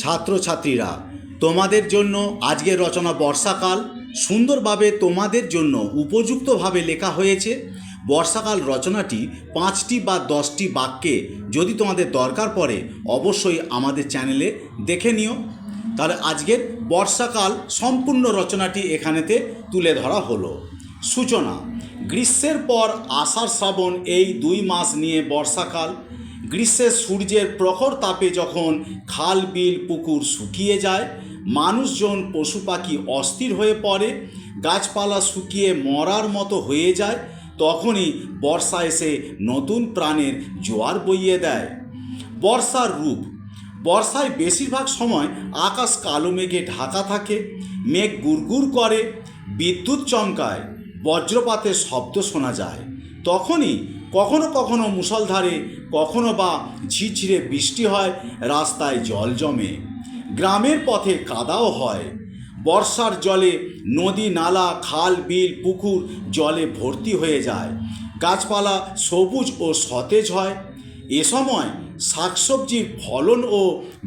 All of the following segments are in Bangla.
ছাত্রছাত্রীরা, তোমাদের জন্য আজকের রচনা বর্ষাকাল সুন্দরভাবে তোমাদের জন্য উপযুক্তভাবে লেখা হয়েছে। বর্ষাকাল রচনাটি 5টি বা 10টি বাক্যে যদি তোমাদের দরকার পড়ে অবশ্যই আমাদের চ্যানেলে দেখে নিও। তাহলে আজকের বর্ষাকাল সম্পূর্ণ রচনাটি এখানেতে তুলে ধরা হলো। সূচনা: গ্রীষ্মের পর আষাঢ় শ্রাবণ এই 2 মাস নিয়ে বর্ষাকাল। গ্রীষ্মের সূর্যের প্রখর তাপে যখন খাল বিল পুকুর শুকিয়ে যায়, মানুষজন পশু পাখি অস্থির হয়ে পড়ে, গাছপালা শুকিয়ে মরার মতো হয়ে যায়, তখনই বর্ষা এসে নতুন প্রাণের জোয়ার বইয়ে দেয়। বর্ষার রূপ: বর্ষায় বেশিরভাগ সময় আকাশ কালো মেঘে ঢাকা থাকে, মেঘ গুড়গুড় করে, বিদ্যুৎ চমকায়, বজ্রপাতের শব্দ শোনা যায়। তখনই কখনো কখনো মুষলধারে, কখনো বা ঝিরঝিরে বৃষ্টি হয়, রাস্তায় জল জমে, গ্রামের পথে কাদাও হয়। বর্ষার জলে নদী নালা খাল বিল পুকুর জলে ভর্তি হয়ে যায়, গাছপালা সবুজ ও সতেজ হয়। এ সময় শাকসবজির ফলনও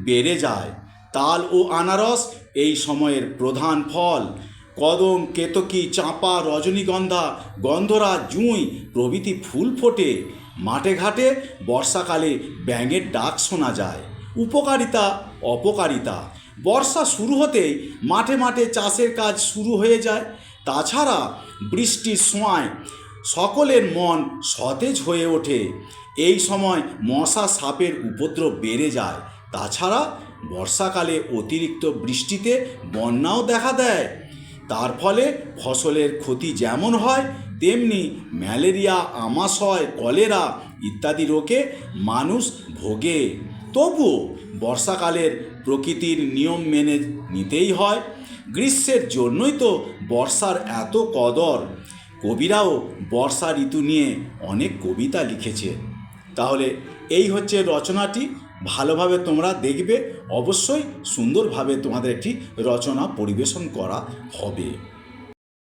বেড়ে যায়। তাল ও আনারস এই সময়ের প্রধান ফল। কদম, কেতকী, চাঁপা, রজনীগন্ধা, গন্ধরাজ, জুঁই প্রভৃতি ফুল ফোটে। মাঠে ঘাটে বর্ষাকালে ব্যাঙের ডাক শোনা যায়। উপকারিতা অপকারিতা: বর্ষা শুরু হতেই মাঠে মাঠে চাষের কাজ শুরু হয়ে যায়। তাছাড়া বৃষ্টির ছোঁয়ায় সকলের মন সতেজ হয়ে ওঠে। এই সময় মশা সাপের উপদ্রব বেড়ে যায়। তাছাড়া বর্ষাকালে অতিরিক্ত বৃষ্টিতে বন্যাও দেখা দেয়। তার ফলে ফসলের ক্ষতি যেমন হয়, তেমনি ম্যালেরিয়া, আমাশয়, কলেরা ইত্যাদি রোগে মানুষ ভোগে। তবুও বর্ষাকালের প্রকৃতির নিয়ম মেনে নিতেই হয়। গ্রীষ্মের জন্যই তো বর্ষার এত কদর। কবিরাও বর্ষা ঋতু নিয়ে অনেক কবিতা লিখেছে। তাহলে এই হচ্ছে রচনাটি, ভালোভাবে তোমরা দেখবে, অবশ্যই সুন্দরভাবে তোমাদের একটি রচনা পরিবেশন করা হবে।